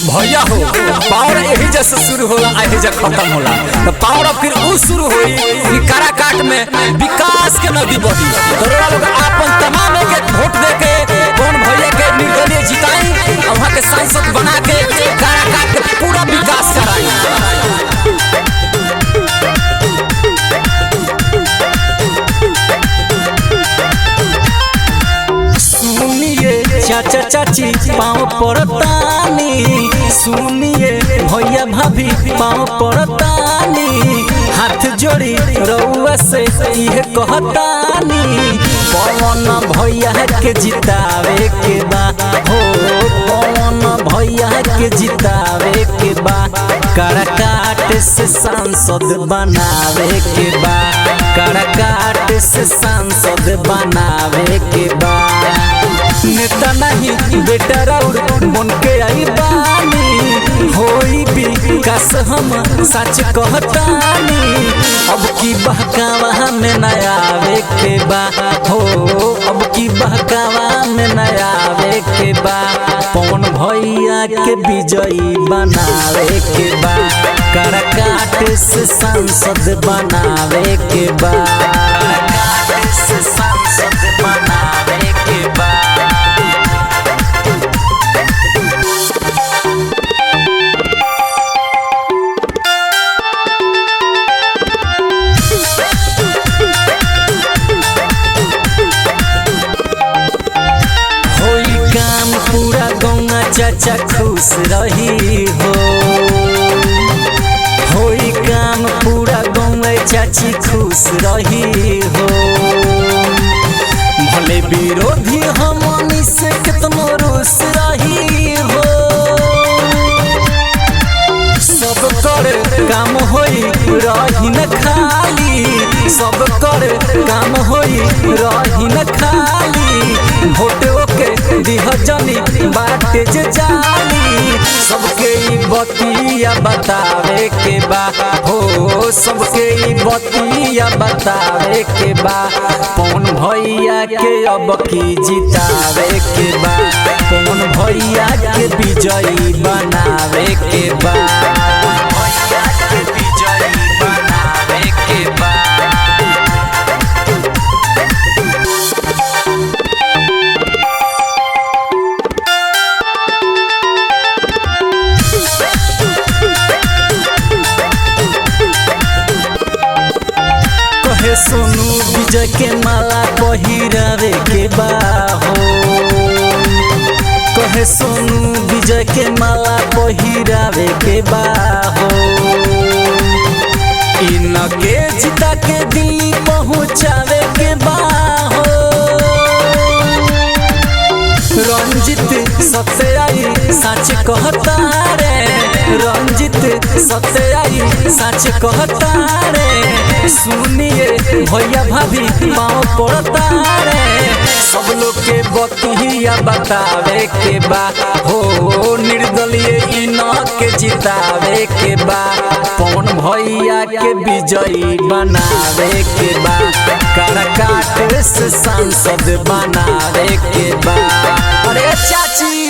भैया हो पावर यही जैसे शुरू होला यही जैसे खत्म होला तो पावर फिर वो शुरू हुई कि काराकाट में विकास के नदी बही तो लोग अपन तमाम के वोट दे के कौन भैया के निर्दलीय जिताई और वहाँ के सांसद बना के काराकाट के पूरा विकास कराई। चाचा चाची पाँव पड़तानी सुनिए भैया भाभी पाँव पड़तानी हाथ जोड़ी रउआ से ये कहतानी पवन भैया के जितावे के बा हो पवन भैया के जितावे के बा काराकाट से सांसद बनावे के बा काराकाट से सांसद बनावे के बा नेता नहीं बेटा राउर बन के आई बानी होई विकास हम सच कहतानी अब की बहकावा में नया आवे के बा हो अब की बहकावा में नया आवे के बा पवन भैया के विजयी बनावे के बा काराकाट से सांसद बनावे के बा काराकाट से सांसद बनावे के बा। पूरा गौवा चाचा खुश रही हो होई काम पूरा गौवा चाची खुश रही हो भले विरोधी हमनी से कितनो रोस रही हो सब कर काम होई रही न खाली सब कर काम होई रही न खाली वोट के दिह जनी बाटे जे जाली सबके ई बतिया बतावे के बा हो सबके ई बतिया बतावे के बा पवन भैया के अब की जितावे के बा पवन भैया के विजयी बनावे के बा भैया के विजयी बनावे के बा। सोनू विजय के माला पहिरावे के बा हो कहे सोनू विजय के माला पहिरावे के बा हो इनके जिता के दिल्ली पहुँचावे के बा हो रंजित सत्याई सच कहता रे रंजित सत्याई सच कहता रे सुनिए भैया भाभी पाँव पड़ता रे सब लोग के बतिया बतावे के बा हो निर्दलीय इन के जितावे के बा पवन भैया के विजयी बनावे के बा काराकाट से सांसद बनावे के बा। अरे चाची